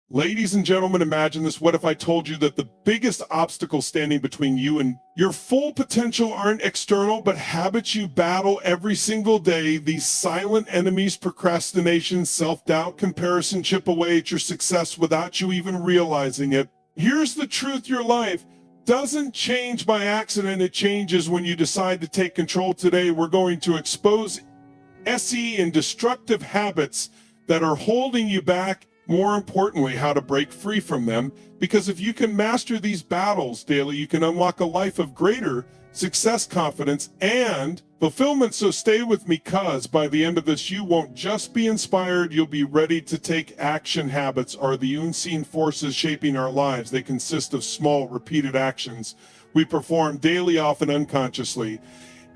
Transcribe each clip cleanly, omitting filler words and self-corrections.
Ladies and gentlemen, imagine this. What if I told you that the biggest obstacle standing between you and your full potential aren't external, but habits you battle every single day? These silent enemies: procrastination, self-doubt, comparison, chip away at your success without you even realizing it. Here's the truth: your life doesn't change by accident. It changes when you decide to take control. Today, we're going to expose SE and destructive habits that are holding you back. More importantly, how to break free from them. Because if you can master these battles daily, you can unlock a life of greater success, confidence, and fulfillment. So stay with me, cause by the end of this, you won't just be inspired, you'll be ready to take action. Habits are the unseen forces shaping our lives. They consist of small, repeated actions we perform daily, often unconsciously.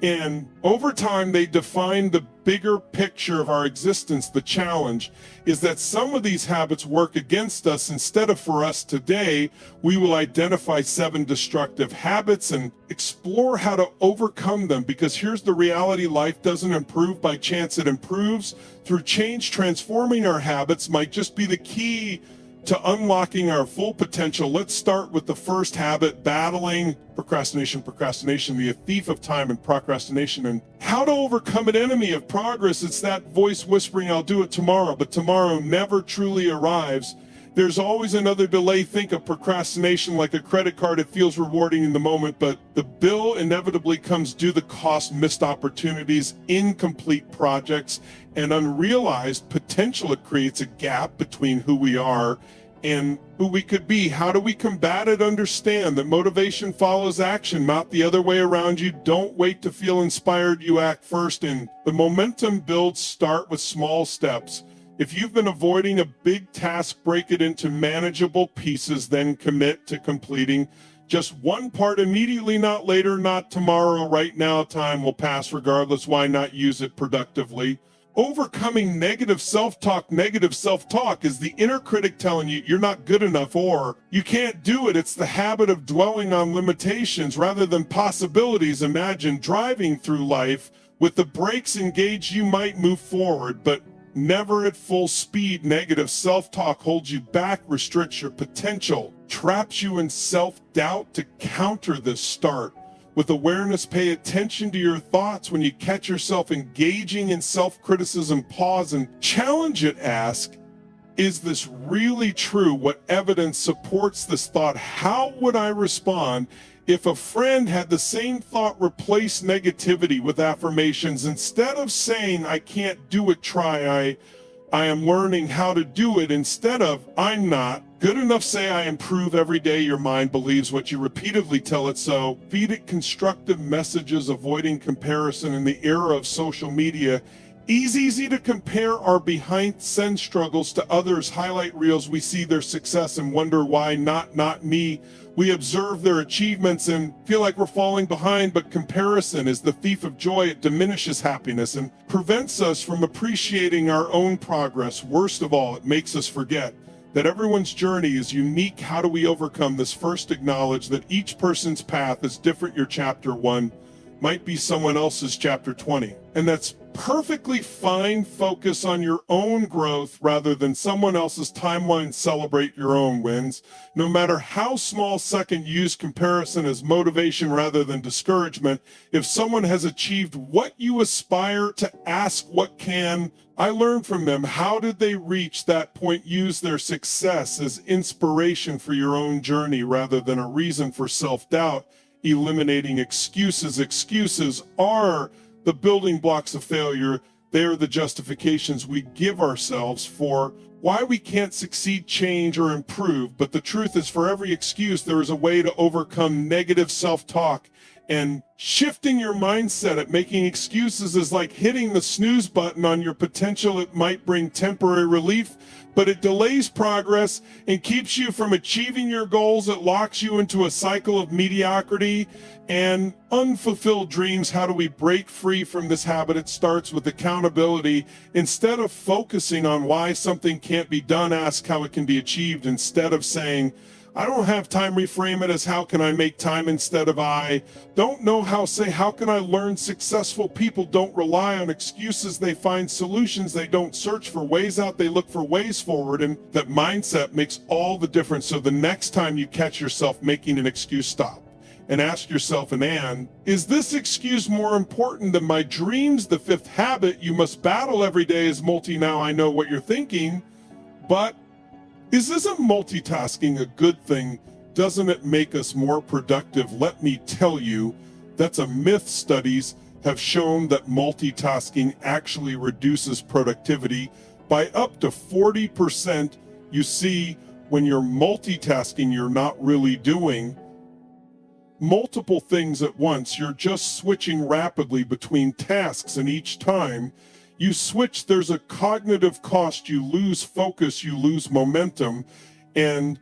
And over time, they define the bigger picture of our existence. The challenge is that some of these habits work against us instead of for us. Today, we will identify 7 destructive habits and explore how to overcome them. Because here's the reality: life doesn't improve by chance, it improves through change. Transforming our habits might just be the key to unlocking our full potential. Let's start with the first habit: battling procrastination. Procrastination, the thief of time and procrastination, and how to overcome an enemy of progress. It's that voice whispering, "I'll do it tomorrow," but tomorrow never truly arrives. There's always another delay. Think of procrastination like a credit card. It feels rewarding in the moment, but the bill inevitably comes due. The cost: missed opportunities, incomplete projects, and unrealized potential. It creates a gap between who we are and who we could be. How do we combat it? Understand that motivation follows action, not the other way around. You don't wait to feel inspired, you act first, and the momentum builds. Start with small steps. If you've been avoiding a big task, break it into manageable pieces, then commit to completing just one part immediately, not later, not tomorrow, right now. Time will pass regardless. Why not use it productively? Overcoming negative self-talk. Negative self-talk is the inner critic telling you you're not good enough or you can't do it. It's the habit of dwelling on limitations rather than possibilities. Imagine driving through life with the brakes engaged. You might move forward, but never at full speed. Negative self-talk holds you back, restricts your potential, traps you in self-doubt. To counter this, start with awareness. Pay attention to your thoughts. When you catch yourself engaging in self-criticism, pause and challenge it. Ask, is this really true? What evidence supports this thought? How would I respond if a friend had the same thought? Replace negativity with affirmations. Instead of saying, "I can't do it," try, I am learning how to do it." Instead of, "I'm not good enough," say, "I improve every day." Your mind believes what you repeatedly tell it, so feed it constructive messages. Avoiding comparison. In the era of social media, easy to compare our behind-the-scenes struggles to others. Highlight reels, we see their success and wonder why not me. We observe their achievements and feel like we're falling behind, but comparison is the thief of joy. It diminishes happiness and prevents us from appreciating our own progress. Worst of all, it makes us forget that everyone's journey is unique. How do we overcome this? First, acknowledge that each person's path is different. Your chapter 1 might be someone else's chapter 20, and that's perfectly fine. Focus on your own growth rather than someone else's timeline. Celebrate your own wins, no matter how small. Second, use comparison as motivation rather than discouragement. If someone has achieved what you aspire to, ask, what can I learn from them? How did they reach that point? Use their success as inspiration for your own journey rather than a reason for self-doubt. Eliminating excuses. Excuses are the building blocks of failure. They are the justifications we give ourselves for why we can't succeed, change, or improve. But the truth is, for every excuse, there is a way to overcome negative self-talk. And shifting your mindset at making excuses is like hitting the snooze button on your potential. It might bring temporary relief, but it delays progress and keeps you from achieving your goals. It locks you into a cycle of mediocrity and unfulfilled dreams. How do we break free from this habit? It starts with accountability. Instead of focusing on why something can't be done, ask how it can be achieved. Instead of saying, I don't have time, reframe it as how can I make time instead of I. Don't know how, say how can I learn. Successful people don't rely on excuses. They find solutions. They don't search for ways out. They look for ways forward. And that mindset makes all the difference. So the next time you catch yourself making an excuse, stop and ask yourself, is this excuse more important than my dreams? The fifth habit you must battle every day is now I know what you're thinking, but isn't multitasking a good thing? Doesn't it make us more productive? Let me tell you, that's a myth. Studies have shown that multitasking actually reduces productivity by up to 40%. You see, when you're multitasking, you're not really doing multiple things at once. You're just switching rapidly between tasks, and each time you switch, there's a cognitive cost. You lose focus, you lose momentum, and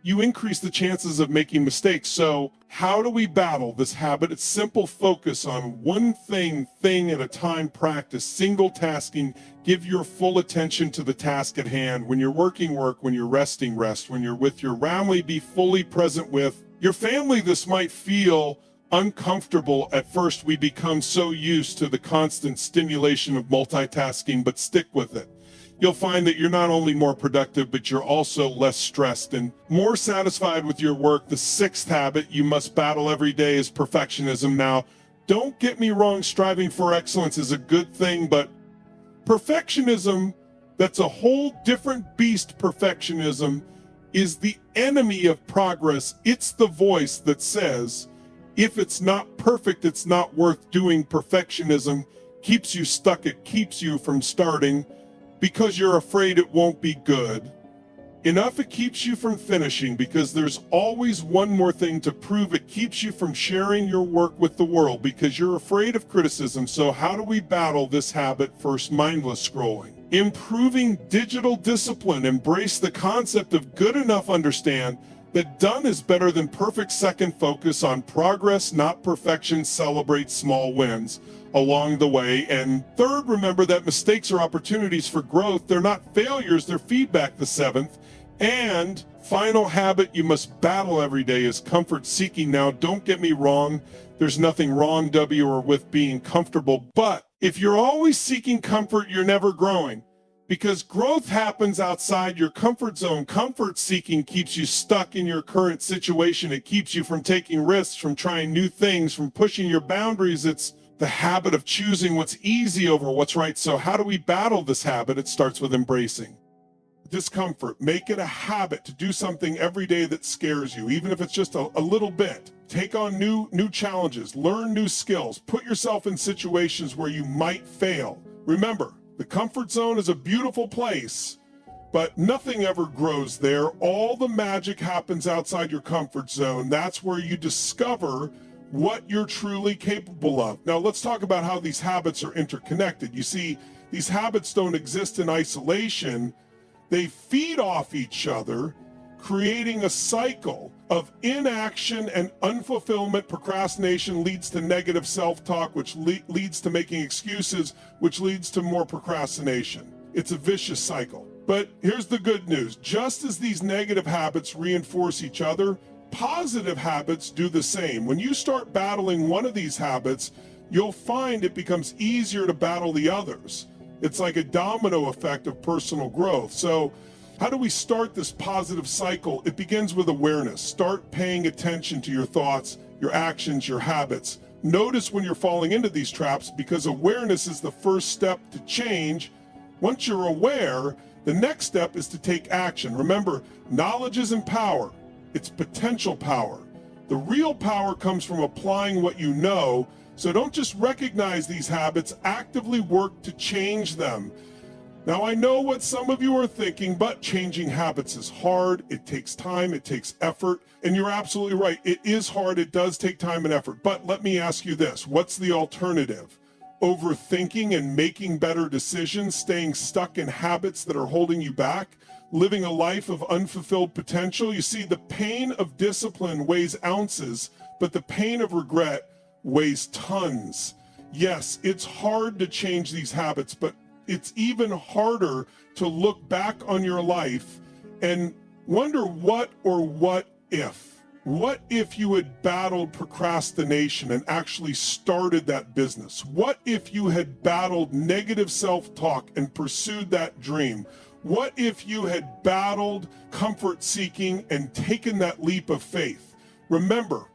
you increase the chances of making mistakes. So how do we battle this habit? It's simple. Focus on one thing at a time. Practice single tasking. Give your full attention to the task at hand. When you're working, work. When you're resting, rest. When you're with your family, be fully present with your family. This might feel uncomfortable at first. We become so used to the constant stimulation of multitasking, but stick with it. You'll find that you're not only more productive, but you're also less stressed and more satisfied with your work. The sixth habit you must battle every day is perfectionism. Now, don't get me wrong, striving for excellence is a good thing, but perfectionism, that's a whole different beast. Perfectionism is the enemy of progress. It's the voice that says, if it's not perfect, it's not worth doing. Perfectionism keeps you stuck. It keeps you from starting because you're afraid it won't be good enough. It keeps you from finishing because there's always one more thing to prove. It keeps you from sharing your work with the world because you're afraid of criticism. So how do we battle this habit? First, mindless scrolling. Improving digital discipline. Embrace the concept of good enough. Understand that done is better than perfect. Second, focus on progress, not perfection. Celebrate small wins along the way. And third, remember that mistakes are opportunities for growth. They're not failures, they're feedback. The seventh and final habit you must battle every day is comfort seeking. Now, don't get me wrong, there's nothing wrong, or with being comfortable, but if you're always seeking comfort, you're never growing. Because growth happens outside your comfort zone. Comfort seeking keeps you stuck in your current situation. It keeps you from taking risks, from trying new things, from pushing your boundaries. It's the habit of choosing what's easy over what's right. So how do we battle this habit? It starts with embracing discomfort. Make it a habit to do something every day that scares you, even if it's just a little bit. Take on new challenges, learn new skills, put yourself in situations where you might fail. Remember, the comfort zone is a beautiful place, but nothing ever grows there. All the magic happens outside your comfort zone. That's where you discover what you're truly capable of. Now, let's talk about how these habits are interconnected. You see, these habits don't exist in isolation. They feed off each other, creating a cycle of inaction and unfulfillment. Procrastination leads to negative self-talk, which leads to making excuses, which leads to more procrastination. It's a vicious cycle. But here's the good news. Just as these negative habits reinforce each other, positive habits do the same. When you start battling one of these habits, you'll find it becomes easier to battle the others. It's like a domino effect of personal growth. So how do we start this positive cycle? It begins with awareness. Start paying attention to your thoughts, your actions, your habits. Notice when you're falling into these traps, because awareness is the first step to change. Once you're aware, the next step is to take action. Remember, knowledge isn't power, it's potential power. The real power comes from applying what you know. So don't just recognize these habits, actively work to change them. Now, I know what some of you are thinking, but changing habits is hard. It takes time, it takes effort, and you're absolutely right. It is hard, it does take time and effort. But let me ask you this, what's the alternative? Overthinking and making better decisions, staying stuck in habits that are holding you back, living a life of unfulfilled potential? You see, the pain of discipline weighs ounces, but the pain of regret weighs tons. Yes, it's hard to change these habits, but it's even harder to look back on your life and Wonder what if. What if you had battled procrastination and actually started that business? What if you had battled negative self-talk and pursued that dream? What if you had battled comfort seeking and taken that leap of faith? Remember,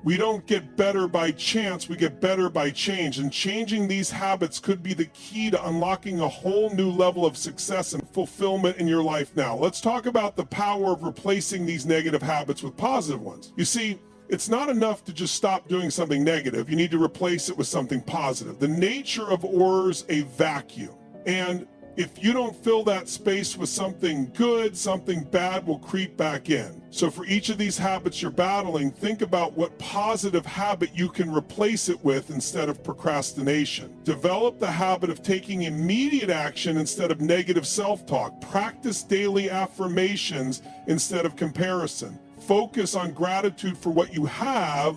we don't get better by chance, we get better by change. And changing these habits could be the key to unlocking a whole new level of success and fulfillment in your life now. Let's talk about the power of replacing these negative habits with positive ones. You see, it's not enough to just stop doing something negative. You need to replace it with something positive. The nature of or's a vacuum. And if you don't fill that space with something good, something bad will creep back in. So for each of these habits you're battling, think about what positive habit you can replace it with instead of procrastination. Develop the habit of taking immediate action instead of negative self-talk. Practice daily affirmations instead of comparison. Focus on gratitude for what you have.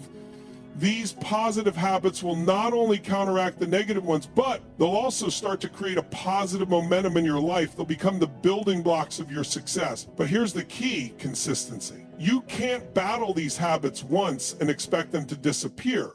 These positive habits will not only counteract the negative ones, but they'll also start to create a positive momentum in your life. They'll become the building blocks of your success. But here's the key: consistency. You can't battle these habits once and expect them to disappear.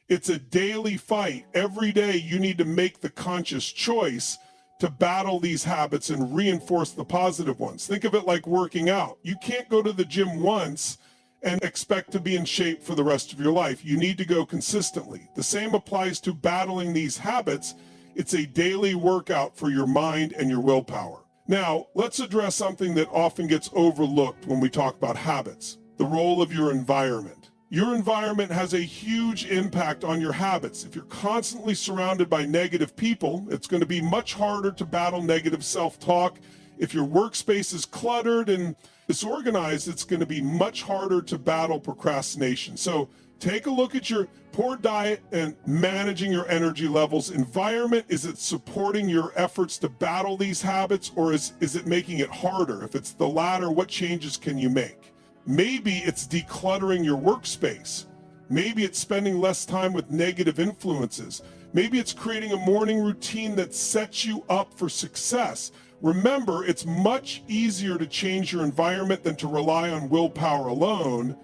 It's a daily fight. Every day you need to make the conscious choice to battle these habits and reinforce the positive ones. Think of it like working out. You can't go to the gym once and expect to be in shape for the rest of your life. You need to go consistently. The same applies to battling these habits. It's a daily workout for your mind and your willpower. Now, let's address something that often gets overlooked when we talk about habits: the role of your environment. Your environment has a huge impact on your habits. If you're constantly surrounded by negative people, it's going to be much harder to battle negative self-talk. If your workspace is cluttered and disorganized, it's going to be much harder to battle procrastination. So take a look at your poor diet and managing your energy levels. Environment, is it supporting your efforts to battle these habits, or is it making it harder? If it's the latter, what changes can you make? Maybe it's decluttering your workspace. Maybe it's spending less time with negative influences. Maybe it's creating a morning routine that sets you up for success. Remember, it's much easier to change your environment than to rely on willpower alone.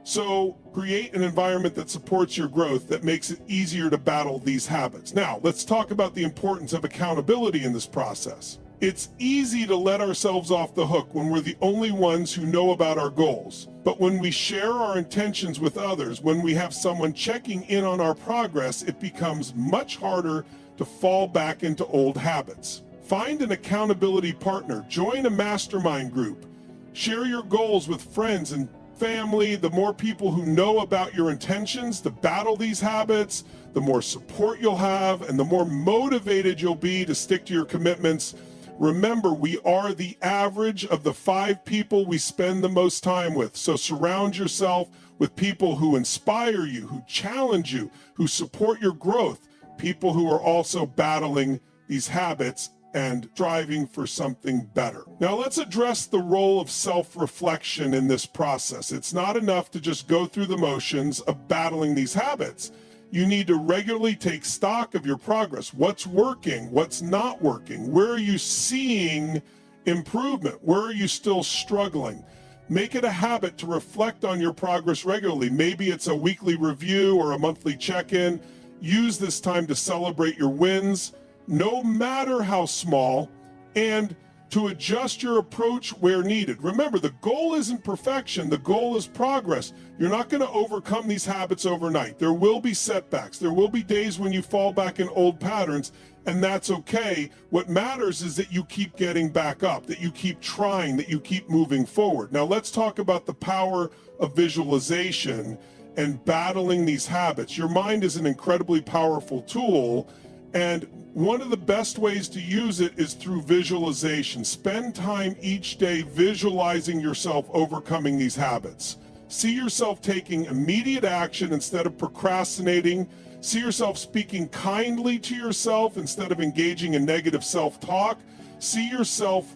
So create an environment that supports your growth, that makes it easier to battle these habits. Now, let's talk about the importance of accountability in this process. It's easy to let ourselves off the hook when we're the only ones who know about our goals. But when we share our intentions with others, when we have someone checking in on our progress, it becomes much harder to fall back into old habits. Find an accountability partner, join a mastermind group, share your goals with friends and family. The more people who know about your intentions to battle these habits, the more support you'll have and the more motivated you'll be to stick to your commitments. Remember, we are the average of the 5 people we spend the most time with. So surround yourself with people who inspire you, who challenge you, who support your growth, people who are also battling these habits and striving for something better. Now let's address the role of self-reflection in this process. It's not enough to just go through the motions of battling these habits. You need to regularly take stock of your progress. What's working? What's not working? Where are you seeing improvement? Where are you still struggling? Make it a habit to reflect on your progress regularly. Maybe it's a weekly review or a monthly check-in. Use this time to celebrate your wins, no matter how small, and to adjust your approach where needed. Remember, the goal isn't perfection, the goal is progress. You're not going to overcome these habits overnight. There will be setbacks. There will be days when you fall back in old patterns, and that's okay. What matters is that you keep getting back up, that you keep trying, that you keep moving forward. Now let's talk about the power of visualization and battling these habits. Your mind is an incredibly powerful tool, and one of the best ways to use it is through visualization. Spend time each day visualizing yourself overcoming these habits. See yourself taking immediate action instead of procrastinating. See yourself speaking kindly to yourself instead of engaging in negative self-talk. See yourself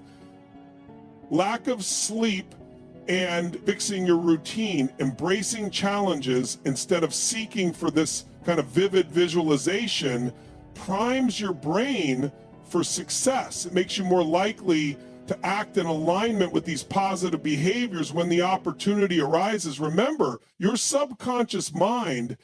lack of sleep and fixing your routine, embracing challenges instead of seeking for this kind of vivid visualization primes your brain for success. It makes you more likely to act in alignment with these positive behaviors when the opportunity arises. Remember, your subconscious mind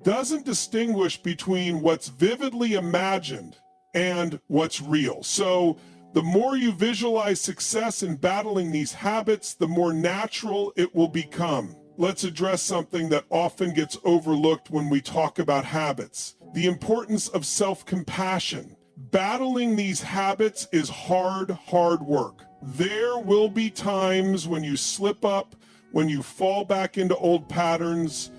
doesn't distinguish between what's vividly imagined and what's real. So the more you visualize success in battling these habits, the more natural it will become. Let's address something that often gets overlooked when we talk about habits: the importance of self-compassion. Battling these habits is hard work. There will be times when you slip up, when you fall back into old patterns,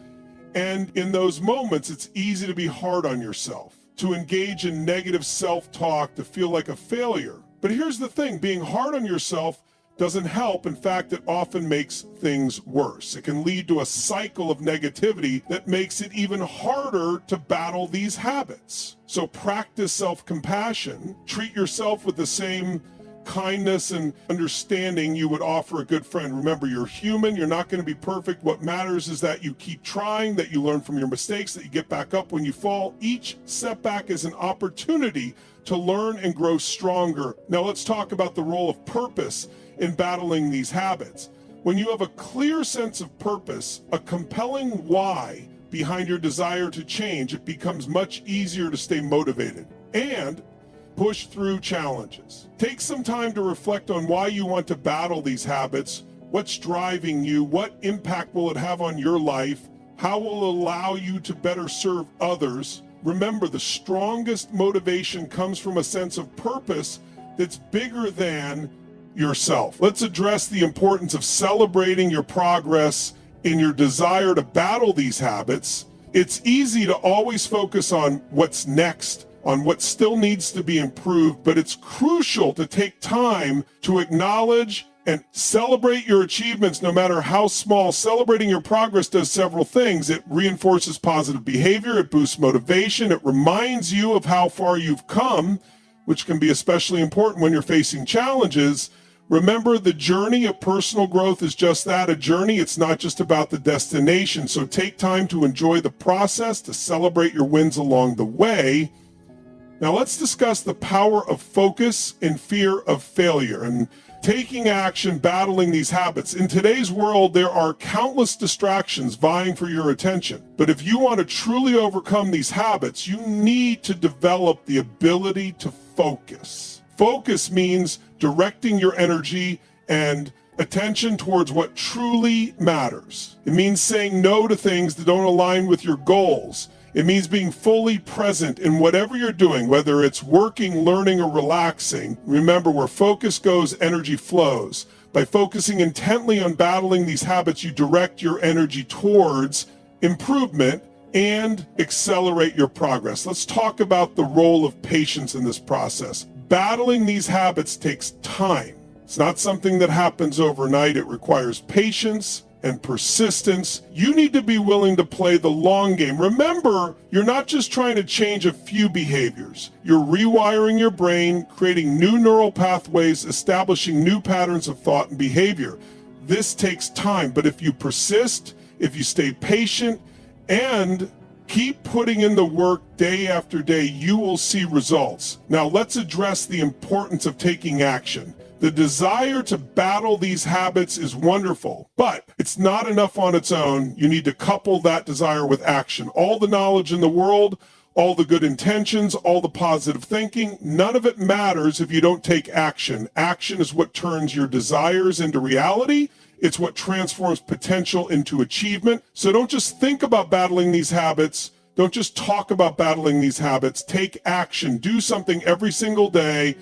and in those moments, it's easy to be hard on yourself, to engage in negative self-talk, to feel like a failure. But here's the thing, being hard on yourself doesn't help. In fact, it often makes things worse. It can lead to a cycle of negativity that makes it even harder to battle these habits. So practice self-compassion. Treat yourself with the same kindness and understanding you would offer a good friend. Remember, you're human. You're not going to be perfect. What matters is that you keep trying, that you learn from your mistakes, that you get back up when you fall. Each setback is an opportunity to learn and grow stronger. Now let's talk about the role of purpose in battling these habits. When you have a clear sense of purpose, a compelling why behind your desire to change, it becomes much easier to stay motivated and push through challenges. Take some time to reflect on why you want to battle these habits. What's driving you? What impact will it have on your life? How will it allow you to better serve others? Remember, the strongest motivation comes from a sense of purpose that's bigger than yourself. Let's address the importance of celebrating your progress in your desire to battle these habits. It's easy to always focus on what's next, on what still needs to be improved, but it's crucial to take time to acknowledge and celebrate your achievements, no matter how small. Celebrating your progress does several things. It reinforces positive behavior, it boosts motivation, it reminds you of how far you've come, which can be especially important when you're facing challenges. Remember, the journey of personal growth is just that, a journey. It's not just about the destination. So take time to enjoy the process, to celebrate your wins along the way. Now let's discuss the power of focus and fear of failure and taking action, battling these habits. In today's world, there are countless distractions vying for your attention. But if you want to truly overcome these habits, you need to develop the ability to focus. Focus means directing your energy and attention towards what truly matters. It means saying no to things that don't align with your goals. It means being fully present in whatever you're doing, whether it's working, learning, or relaxing. Remember, where focus goes, energy flows. By focusing intently on battling these habits, you direct your energy towards improvement and accelerate your progress. Let's talk about the role of patience in this process. Battling these habits takes time. It's not something that happens overnight. It requires patience and persistence. You need to be willing to play the long game. Remember, you're not just trying to change a few behaviors. You're rewiring your brain, creating new neural pathways, establishing new patterns of thought and behavior. This takes time, but if you persist, if you stay patient, and keep putting in the work day after day, you will see results. Now let's address the importance of taking action. The desire to battle these habits is wonderful, but it's not enough on its own. You need to couple that desire with action. All the knowledge in the world, all the good intentions, all the positive thinking, none of it matters if you don't take action. Action is what turns your desires into reality. It's what transforms potential into achievement. So don't just think about battling these habits. Don't just talk about battling these habits. Take action. Do something every single day.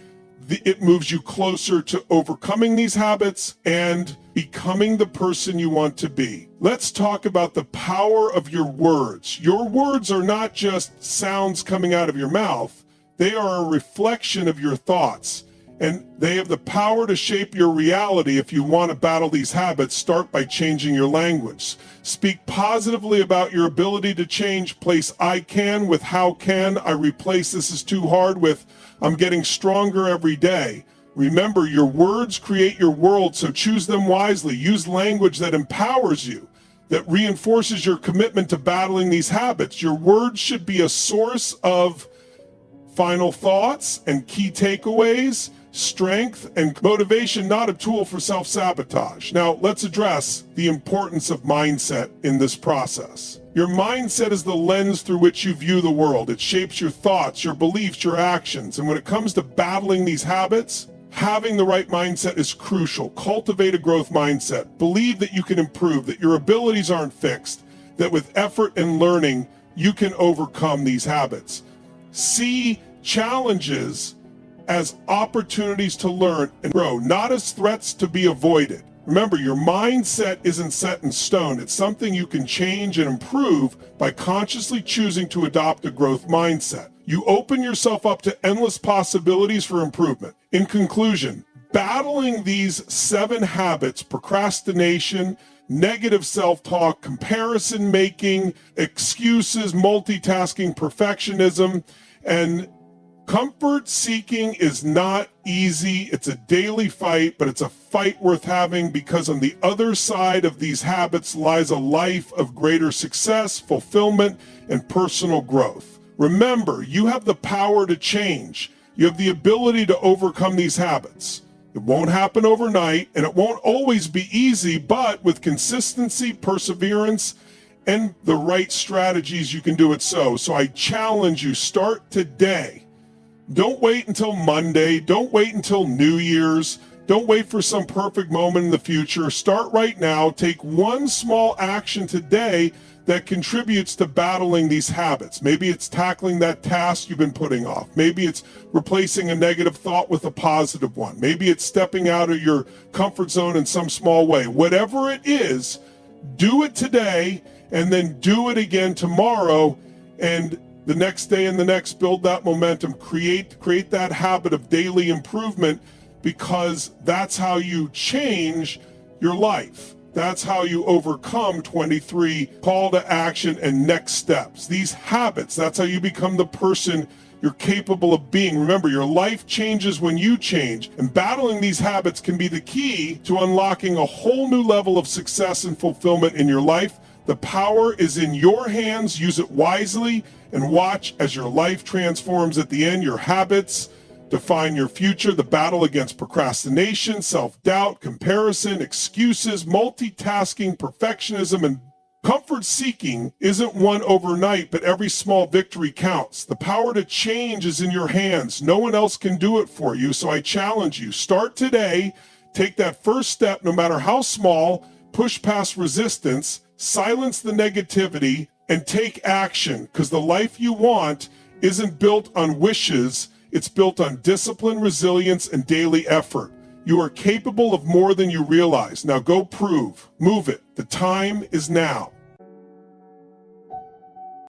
It moves you closer to overcoming these habits and becoming the person you want to be. Let's talk about the power of your words. Your words are not just sounds coming out of your mouth. They are a reflection of your thoughts, and they have the power to shape your reality. If you want to battle these habits, start by changing your language. Speak positively about your ability to change. Place I can with how can. I replace this is too hard with I'm getting stronger every day. Remember, your words create your world, so choose them wisely. Use language that empowers you, that reinforces your commitment to battling these habits. Your words should be a source of final thoughts and key takeaways. strength and motivation, not a tool for self-sabotage. Now, let's address the importance of mindset in this process. Your mindset is the lens through which you view the world. It shapes your thoughts, your beliefs, your actions. And when it comes to battling these habits, having the right mindset is crucial. Cultivate a growth mindset. Believe that you can improve, that your abilities aren't fixed, that with effort and learning, you can overcome these habits. See challenges as opportunities to learn and grow, not as threats to be avoided. Remember, your mindset isn't set in stone. It's something you can change and improve by consciously choosing to adopt a growth mindset. You open yourself up to endless possibilities for improvement. In conclusion, battling these 7 habits, procrastination, negative self-talk, comparison making, excuses, multitasking, perfectionism, and comfort seeking is not easy. It's a daily fight, but it's a fight worth having, because on the other side of these habits lies a life of greater success, fulfillment, and personal growth. Remember, you have the power to change. You have the ability to overcome these habits. It won't happen overnight, and it won't always be easy, but with consistency, perseverance, and the right strategies, you can do it so. So I challenge you, start today. Don't wait until Monday. Don't wait until New Year's. Don't wait for some perfect moment in the future. Start right now. Take one small action today that contributes to battling these habits. Maybe it's tackling that task you've been putting off. Maybe it's replacing a negative thought with a positive one. Maybe it's stepping out of your comfort zone in some small way. Whatever it is, do it today and then do it again tomorrow, and the next day and the next. Build that momentum, create that habit of daily improvement, because that's how you change your life. That's how you overcome 23 call to action and next steps. These habits, that's how you become the person you're capable of being. Remember, your life changes when you change, and battling these habits can be the key to unlocking a whole new level of success and fulfillment in your life. The power is in your hands. Use it wisely and watch as your life transforms. At the end, your habits define your future. The battle against procrastination, self-doubt, comparison, excuses, multitasking, perfectionism, and comfort seeking isn't won overnight, but every small victory counts. The power to change is in your hands. No one else can do it for you. So I challenge you, start today. Take that first step, no matter how small. Push past resistance, silence the negativity, and take action, because the life you want isn't built on wishes. It's built on discipline, resilience, and daily effort. You are capable of more than you realize. Now go prove. Move it. The time is now.